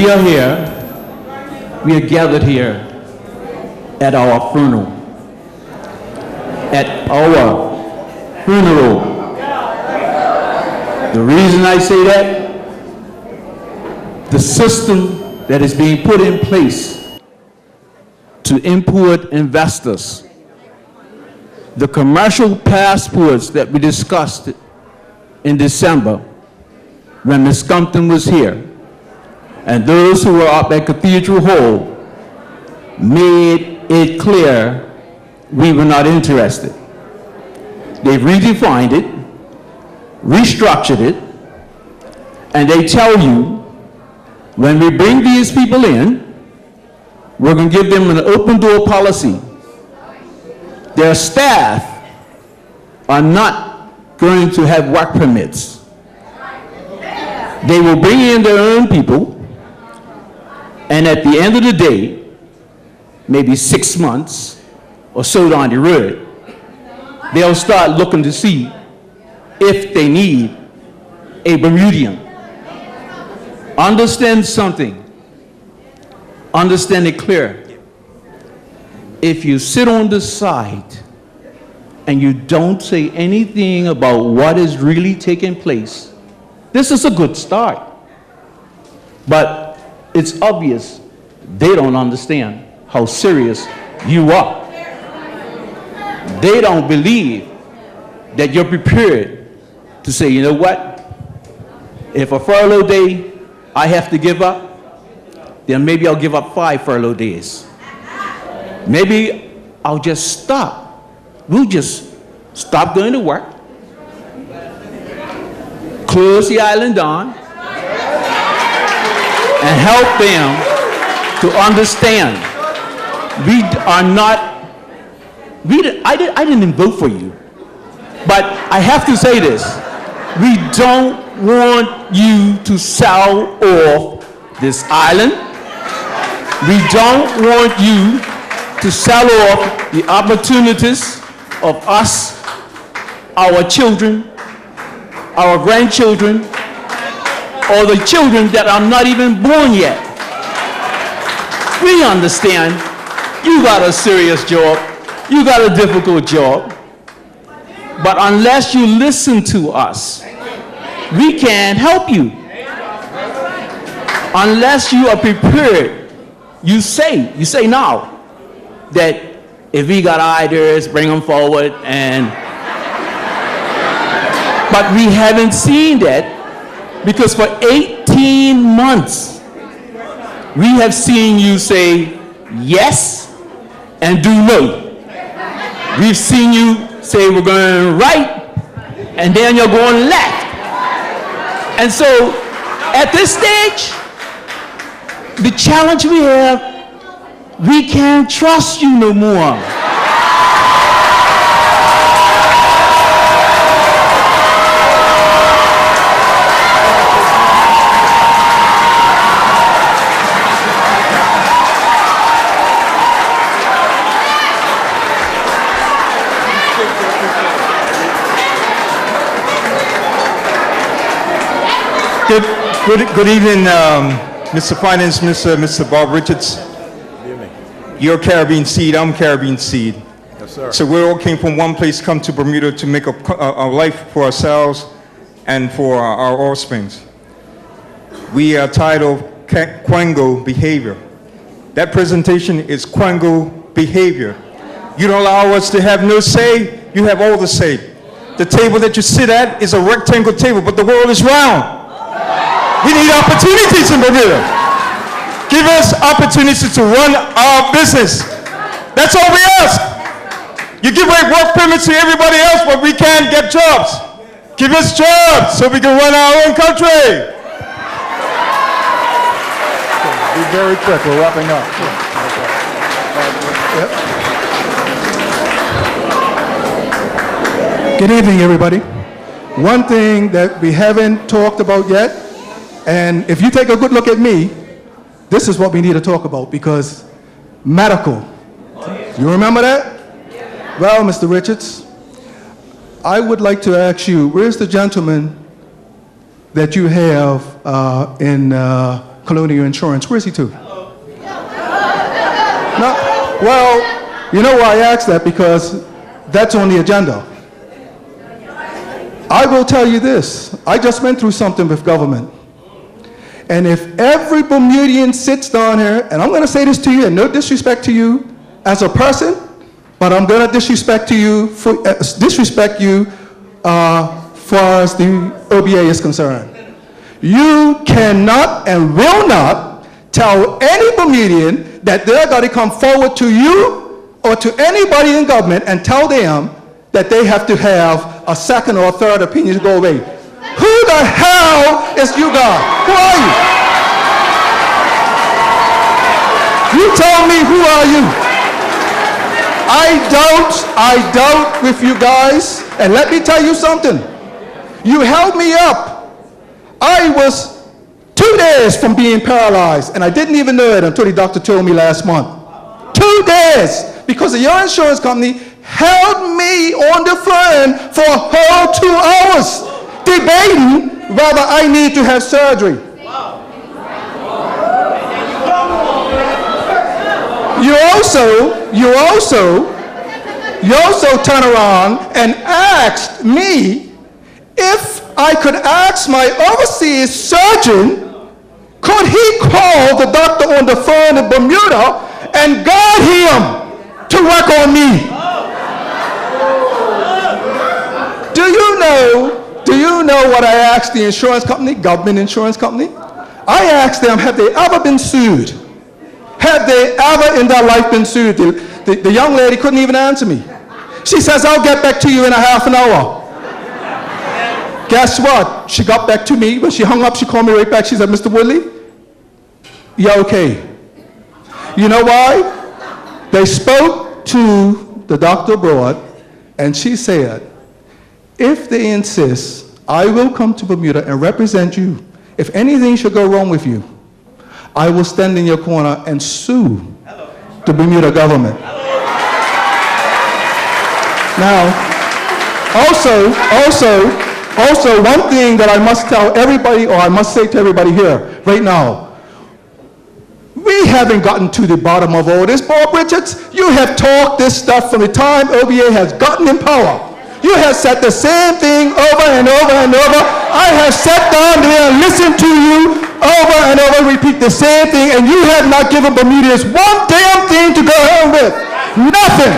we are here, we are gathered here at our funeral. At our funeral. The reason I say that, the system that is being put in place to import investors, the commercial passports that we discussed in December when Ms. Compton was here, and those who were up at Cathedral Hall made it clear we were not interested. They've redefined it, restructured it, and they tell you when we bring these people in, we're going to give them an open door policy. Their staff are not going to have work permits. They will bring in their own people, and at the end of the day, maybe 6 months or so down the road, they'll start looking to see if they need a Bermudian. Understand something. Understand it clear. If you sit on the side and you don't say anything about what is really taking place, this is a good start. But it's obvious they don't understand how serious you are. They don't believe that you're prepared to say, you know what? If a furlough day I have to give up, then maybe I'll give up 5 furlough days. Maybe I'll just stop. We'll just stop going to work, close the island down, and help them to understand we are not, I didn't even vote for you, but I have to say this. We don't want you to sell off this island. We don't want you to sell off the opportunities of us, our children, our grandchildren, or the children that are not even born yet. We understand you got a serious job, you got a difficult job, but unless you listen to us, we can't help you. Unless you are prepared, you say now that if we got ideas, bring them forward, but we haven't seen that, because for 18 months, we have seen you say yes and do no. We've seen you say we're going right, and then you're going left. And so, at this stage, the challenge we have, we can't trust you no more. Good evening, Mr. Finance Minister, Mr. Bob Richards. You're Caribbean Seed, I'm Caribbean Seed. Yes, sir. So we all came from one place, come to Bermuda to make a life for ourselves and for our offsprings. We are titled Quango Behavior. That presentation is Quango Behavior. You don't allow us to have no say, you have all the say. The table that you sit at is a rectangle table, but the world is round. We need opportunities in Bermuda. Give us opportunities to run our business. That's all we ask. You give away work permits to everybody else, but we can't get jobs. Give us jobs so we can run our own country. Be very quick, we're wrapping up. Good evening, everybody. One thing that we haven't talked about yet, and if you take a good look at me, this is what we need to talk about, because medical. You remember that? Well, Mr. Richards, I would like to ask you, where's the gentleman that you have in Colonial Insurance. Where's he to? No, well, you know why I asked that? Because that's on the agenda. I will tell you this. I just went through something with government. And if every Bermudian sits down here, and I'm going to say this to you, and no disrespect to you as a person, but I'm going to disrespect you for as far as the OBA is concerned. You cannot and will not tell any Bermudian that they're going to come forward to you or to anybody in government and tell them that they have to have a second or a third opinion to go away. Who the hell is you guys? Who are you? You tell me, who are you? I don't with you guys. And let me tell you something. You held me up. I was 2 days from being paralyzed, and I didn't even know it until the doctor told me last month. 2 days, because your insurance company held me on the phone for a whole 2 hours, debating whether I need to have surgery. You also turn around and asked me if I could ask my overseas surgeon, could he call the doctor on the phone in Bermuda and guide him to work on me? Do you know what I asked the insurance company, government insurance company? I asked them, have they ever been sued? Have they ever in their life been sued? The young lady couldn't even answer me. She says, I'll get back to you in a half an hour. Guess what? She got back to me. When she hung up, she called me right back. She said, Mr. Woodley, you're okay. You know why? They spoke to the doctor abroad, and she said, if they insist, I will come to Bermuda and represent you. If anything should go wrong with you, I will stand in your corner and sue the Bermuda government. Now, also, one thing that I must tell everybody, or I must say to everybody here right now, we haven't gotten to the bottom of all this. Bob Richards, you have talked this stuff from the time OBA has gotten in power. You have said the same thing over and over and over. I have sat down there and listened to you over and over, repeat the same thing, and you have not given Bermudians one damn thing to go home with. Nothing.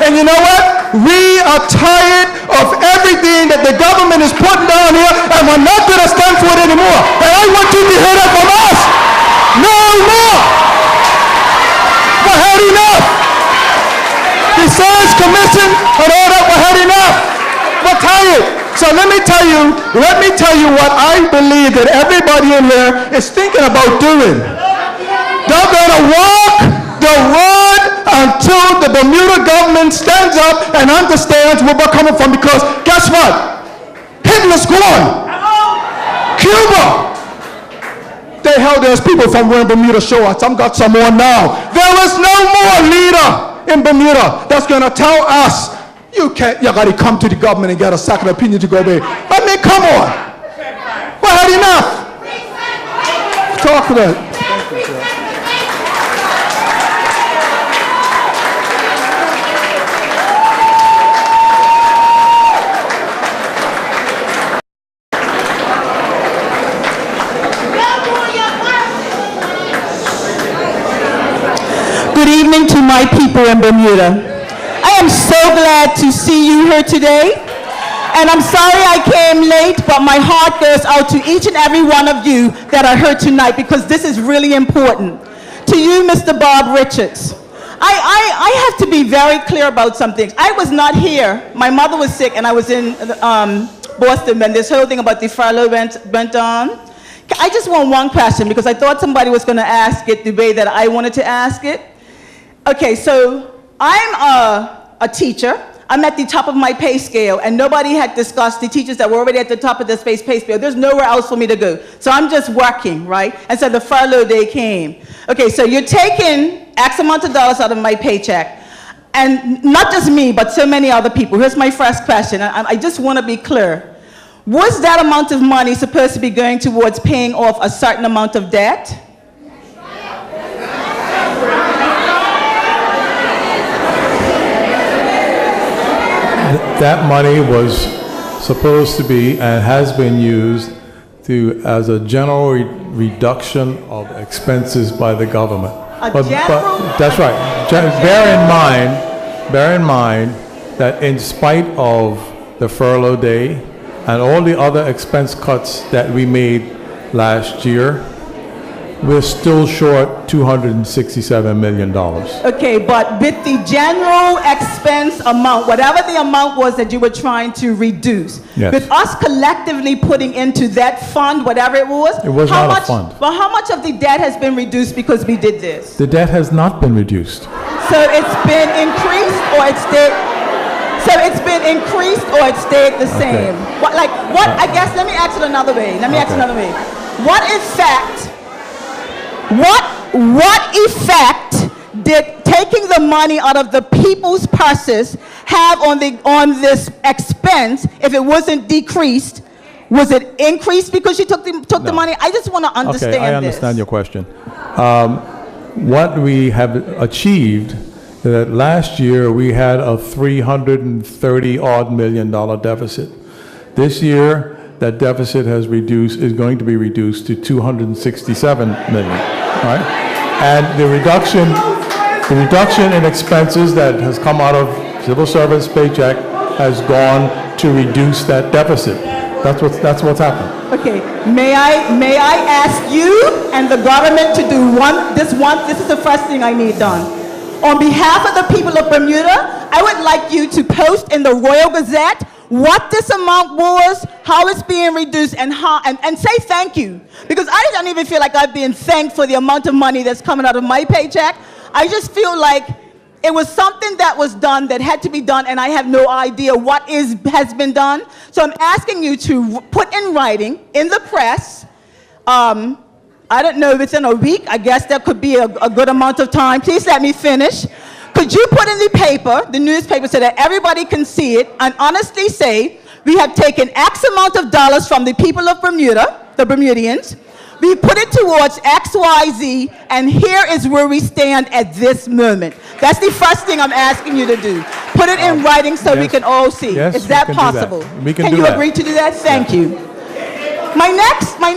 And you know what? We are tired of everything that the government is putting down here, and we're not going to stand for it anymore. And I want you to hear that from us. No more. We had enough. The Science Commission and all that, we had enough. We're tired. So let me tell you what I believe that everybody in there is thinking about doing. They're going to walk the road until the Bermuda government stands up and understands where we're coming from, because guess what? Hitler's gone. Cuba. They held there's people from where Bermuda show us. I've got some more now. There is no more leader in Bermuda that's going to tell us, you got to come to the government and get a second opinion to go away. I mean, come on. We had enough. Talk to that. Good evening to my people in Bermuda. I am so glad to see you here today. And I'm sorry I came late, but my heart goes out to each and every one of you that are here tonight, because this is really important. To you, Mr. Bob Richards, I have to be very clear about some things. I was not here. My mother was sick, and I was in Boston when this whole thing about the furlough went on. I just want one question, because I thought somebody was going to ask it the way that I wanted to ask it. Okay, so I'm a teacher. I'm at the top of my pay scale, and nobody had discussed the teachers that were already at the top of the pay scale. There's nowhere else for me to go. So I'm just working, right? And so the furlough day came. Okay, so you're taking X amount of dollars out of my paycheck. And not just me, but so many other people. Here's my first question. I just want to be clear. Was that amount of money supposed to be going towards paying off a certain amount of debt? That money was supposed to be and has been used as a general reduction of expenses by the government. But that's right. Bear in mind that in spite of the furlough day and all the other expense cuts that we made last year, we're still short $267 million. Okay, but with the general expense amount, whatever the amount was that you were trying to reduce, yes, with us collectively putting into that fund, whatever it was not a fund. Well, how much of the debt has been reduced because we did this? The debt has not been reduced. So it's been increased or it stayed? So it's been increased or it stayed the same? Okay. I guess, let me ask it another way. What effect did taking the money out of the people's purses have on this expense? If it wasn't decreased, was it increased because you took the money? I just want to understand this. Okay, I understand your question. What we have achieved, that last year we had a $330 million deficit. This year, that deficit is going to be reduced to $267 million, right? And the reduction in expenses that has come out of civil service paycheck has gone to reduce that deficit. That's what's happened. Okay, may I ask you and the government to do this is the first thing I need done. On behalf of the people of Bermuda, I would like you to post in the Royal Gazette what this amount was, how it's being reduced, and say thank you. Because I don't even feel like I've been thanked for the amount of money that's coming out of my paycheck. I just feel like it was something that was done that had to be done, and I have no idea what has been done. So I'm asking you to put in writing, in the press, I don't know, within a week, I guess that could be a good amount of time. Please let me finish. Could you put in the newspaper, so that everybody can see it and honestly say, we have taken X amount of dollars from the people of Bermuda, the Bermudians, we put it towards X, Y, Z, and here is where we stand at this moment. That's the first thing I'm asking you to do. Put it in writing so we can all see. Yes, is that possible? Can you agree to do that? Thank you. My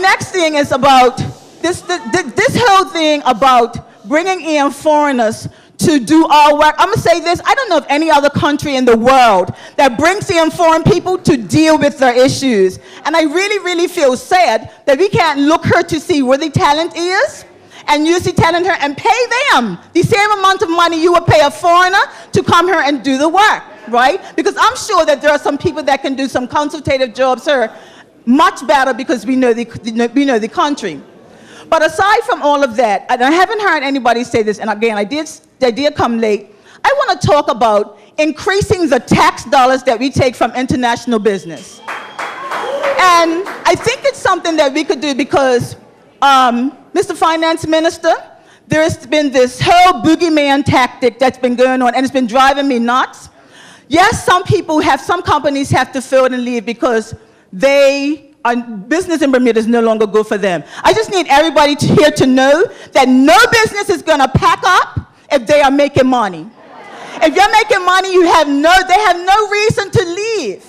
next thing is about this whole thing about bringing in foreigners to do our work. I'm gonna say this, I don't know of any other country in the world that brings in foreign people to deal with their issues. And I really, really feel sad that we can't look her to see where the talent is and use the talent here and pay them the same amount of money you would pay a foreigner to come here and do the work, right? Because I'm sure that there are some people that can do some consultative jobs here much better because we know the country. But aside from all of that, and I haven't heard anybody say this, and again, I did come late, I want to talk about increasing the tax dollars that we take from international business. And I think it's something that we could do because, Mr. Finance Minister, there's been this whole boogeyman tactic that's been going on, and it's been driving me nuts. Yes, some companies have to fill and leave because business in Bermuda is no longer good for them. I just need everybody here to know that no business is going to pack up if they are making money. If you're making money, they have no reason to leave.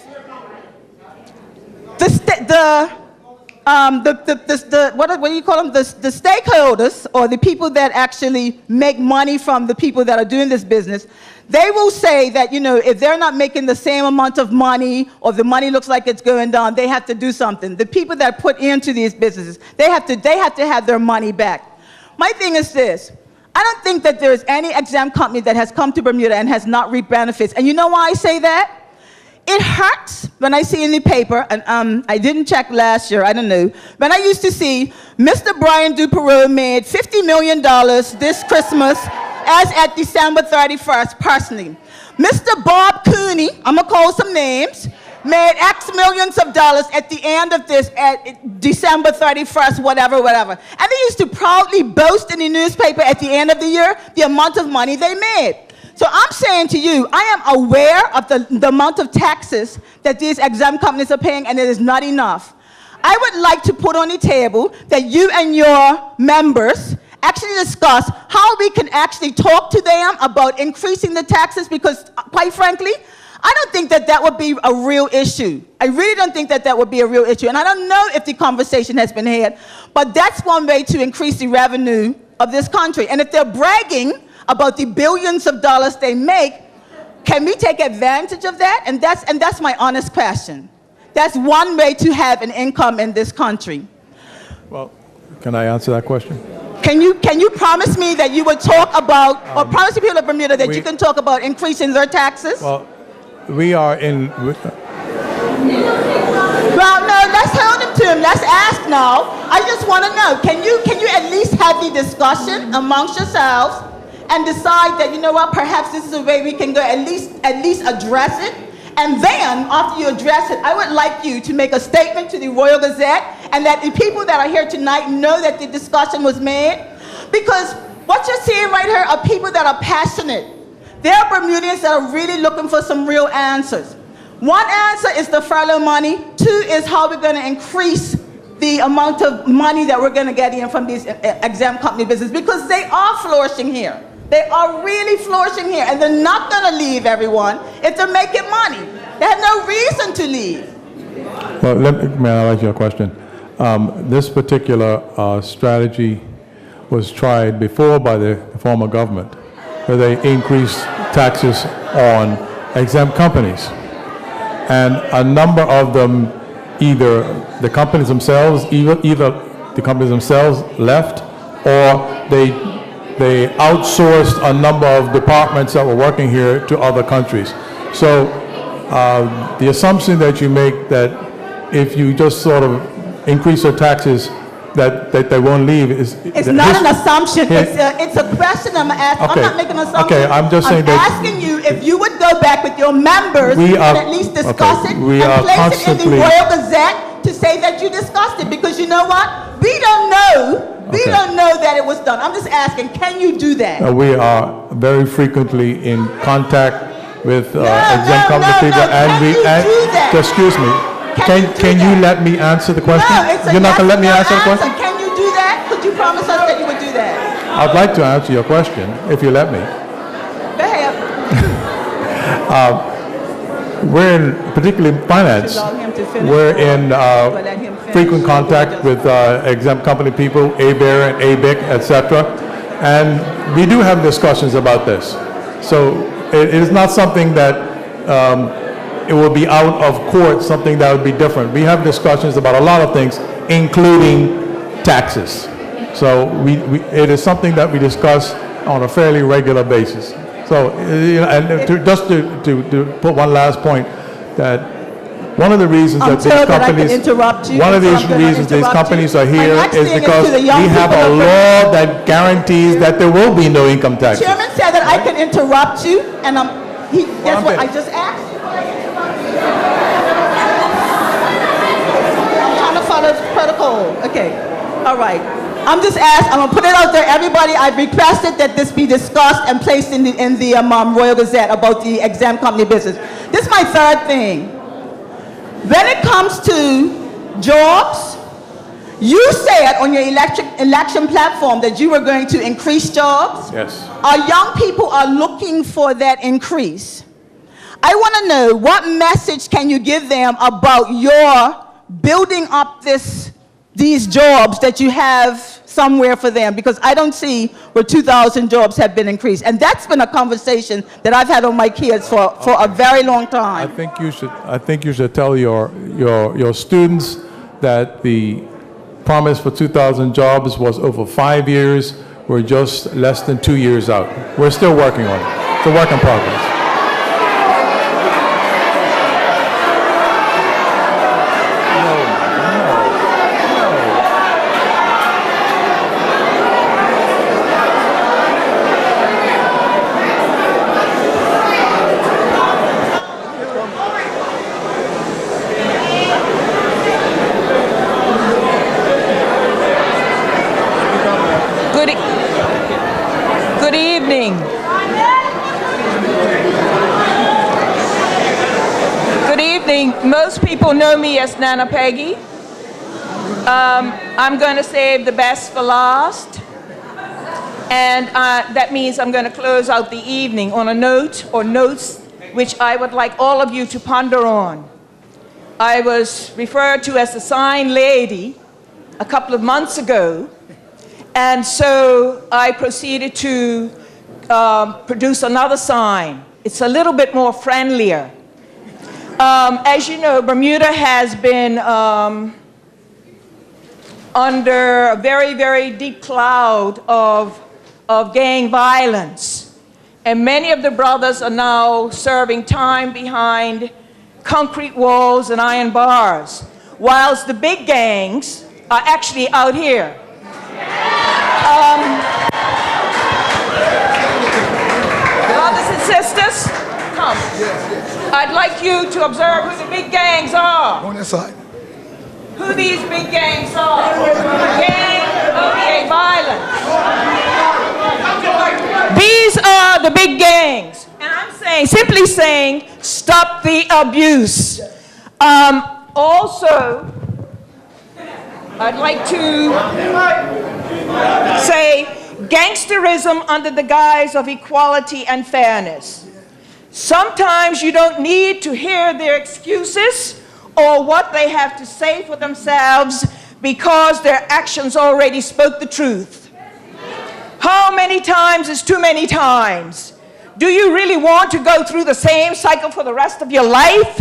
What do you call them? The stakeholders, or the people that actually make money from the people that are doing this business, they will say that, if they're not making the same amount of money, or the money looks like it's going down, they have to do something. The people that put into these businesses, they have to have their money back. My thing is this. I don't think that there is any exempt company that has come to Bermuda and has not reaped benefits. And you know why I say that? It hurts when I see in the paper, and I didn't check last year, I don't know, when I used to see Mr. Brian Duperreau made $50 million this Christmas as at December 31st, personally. Mr. Bob Cooney, I'm going to call some names, made X millions of dollars at the end of this, at December 31st, whatever. And they used to proudly boast in the newspaper at the end of the year the amount of money they made. So I'm saying to you, I am aware of the amount of taxes that these exempt companies are paying, and it is not enough. I would like to put on the table that you and your members actually discuss how we can actually talk to them about increasing the taxes, because quite frankly, I don't think that that would be a real issue. I really don't think that that would be a real issue. And I don't know if the conversation has been had, but that's one way to increase the revenue of this country. And if they're bragging about the billions of dollars they make, can we take advantage of that? And that's my honest question. That's one way to have an income in this country. Well, can I answer that question? Can you promise me that you would talk about, or promise the people of Bermuda that you can talk about increasing their taxes? Well, we are in... Well, no, let's hold him to him. Let's ask now. I just want to know, can you at least have the discussion amongst yourselves and decide that, you know what, perhaps this is a way we can go at least address it? And then, after you address it, I would like you to make a statement to the Royal Gazette and let the people that are here tonight know that the discussion was made. Because what you're seeing right here are people that are passionate. There are Bermudians that are really looking for some real answers. One answer is the furlough money. Two is how we're going to increase the amount of money that we're going to get in from these exempt company businesses, because they are flourishing here. They are really flourishing here, and they're not going to leave, everyone, if they're making money. They have no reason to leave. Well, may I ask you a question? This particular strategy was tried before by the former government, where they increased taxes on exempt companies. And a number of them, either the companies themselves, either the companies themselves left, or they outsourced a number of departments that were working here to other countries. So the assumption that you make that if you just sort of increase their taxes, that they won't leave is... It's not an assumption. It's a question I'm asking. Okay. I'm not making an assumption. Okay, I'm just saying that... I'm asking you if you would go back with your members and at least discuss it and place it in the Royal Gazette to say that you discussed it, because you know what? We don't know. We don't know that it was done. I'm just asking, can you do that? We are very frequently in contact with exempt company people, and we... Excuse me. Can you let me answer the question? No, you're not going to let me answer the question? Can you do that? Could you promise us that you would do that? I'd like to answer your question, if you let me. Go ahead. We're in, particularly in finance, we're in frequent contact with exempt company people, ABER and ABIC, etc. And we do have discussions about this. So it is not something that it will be out of court, something that would be different. We have discussions about a lot of things, including taxes. So it is something that we discuss on a fairly regular basis. So, and to put one last point, that one of the reasons that these companies are here is because we have a law that guarantees that there will be no income taxes. Chairman said that I can interrupt you, and that's what I just asked you. I'm trying to follow protocol. Okay, all right. I'm just asking, I'm going to put it out there, everybody, I've requested that this be discussed and placed in the Royal Gazette about the exempt company business. This is my third thing. When it comes to jobs, you said on your election platform that you were going to increase jobs. Yes. Our young people are looking for that increase. I want to know, what message can you give them about your building up these jobs that you have somewhere for them? Because I don't see where 2,000 jobs have been increased. And that's been a conversation that I've had on my kids for a very long time. I think you should tell your students that the promise for 2,000 jobs was over 5 years. We're just less than 2 years out. We're still working on it. It's a work in progress. Good evening. Good evening. Most people know me as Nana Peggy. I'm going to save the best for last. And that means I'm going to close out the evening on a note or notes which I would like all of you to ponder on. I was referred to as the sign lady a couple of months ago, and so I proceeded to produce another sign. It's a little bit more friendlier. As you know, Bermuda has been under a very, very deep cloud of gang violence. And many of the brothers are now serving time behind concrete walls and iron bars, whilst the big gangs are actually out here. Brothers and sisters, come. I'd like you to observe who the big gangs are. On that side. Who these big gangs are. Gang OBA violence. These are the big gangs. And I'm saying, simply saying, stop the abuse. Also, I'd like to say gangsterism under the guise of equality and fairness. Sometimes you don't need to hear their excuses or what they have to say for themselves because their actions already spoke the truth. How many times is too many times? Do you really want to go through the same cycle for the rest of your life?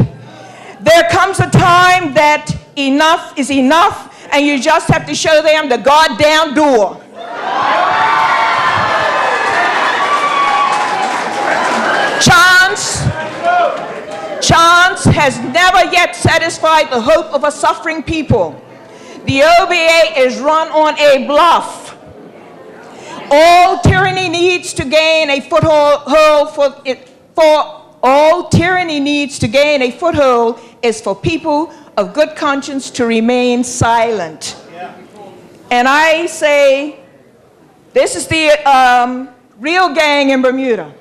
There comes a time that enough is enough, and you just have to show them the goddamn door. Chance has never yet satisfied the hope of a suffering people. The OBA is run on a bluff. All tyranny needs to gain a foothold is for people of good conscience to remain silent. And I say, this is the real gang in Bermuda.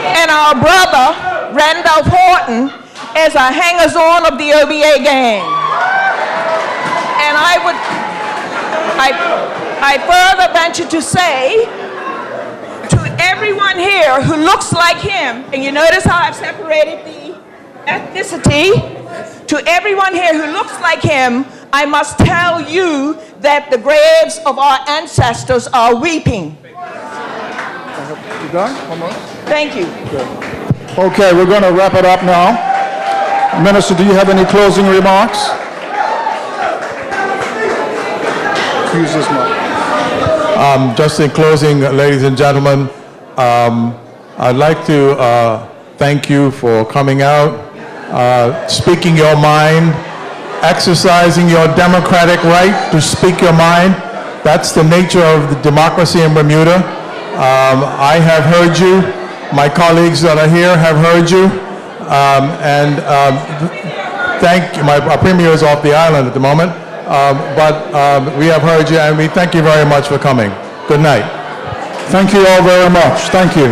And our brother, Randolph Horton, is a hangers-on of the OBA gang. And I further venture to say to everyone here who looks like him, and you notice how I've separated the ethnicity, to everyone here who looks like him, I must tell you that the graves of our ancestors are weeping. You done? Almost? Thank you. Good. Okay, we're going to wrap it up now. Minister, do you have any closing remarks? Use this mic. Just in closing, ladies and gentlemen, I'd like to thank you for coming out, speaking your mind, exercising your democratic right to speak your mind. That's the nature of the democracy in Bermuda. I have heard you. My colleagues that are here have heard you. Thank you. Our premier is off the island at the moment. But we have heard you, and we thank you very much for coming. Good night. Thank you all very much. Thank you.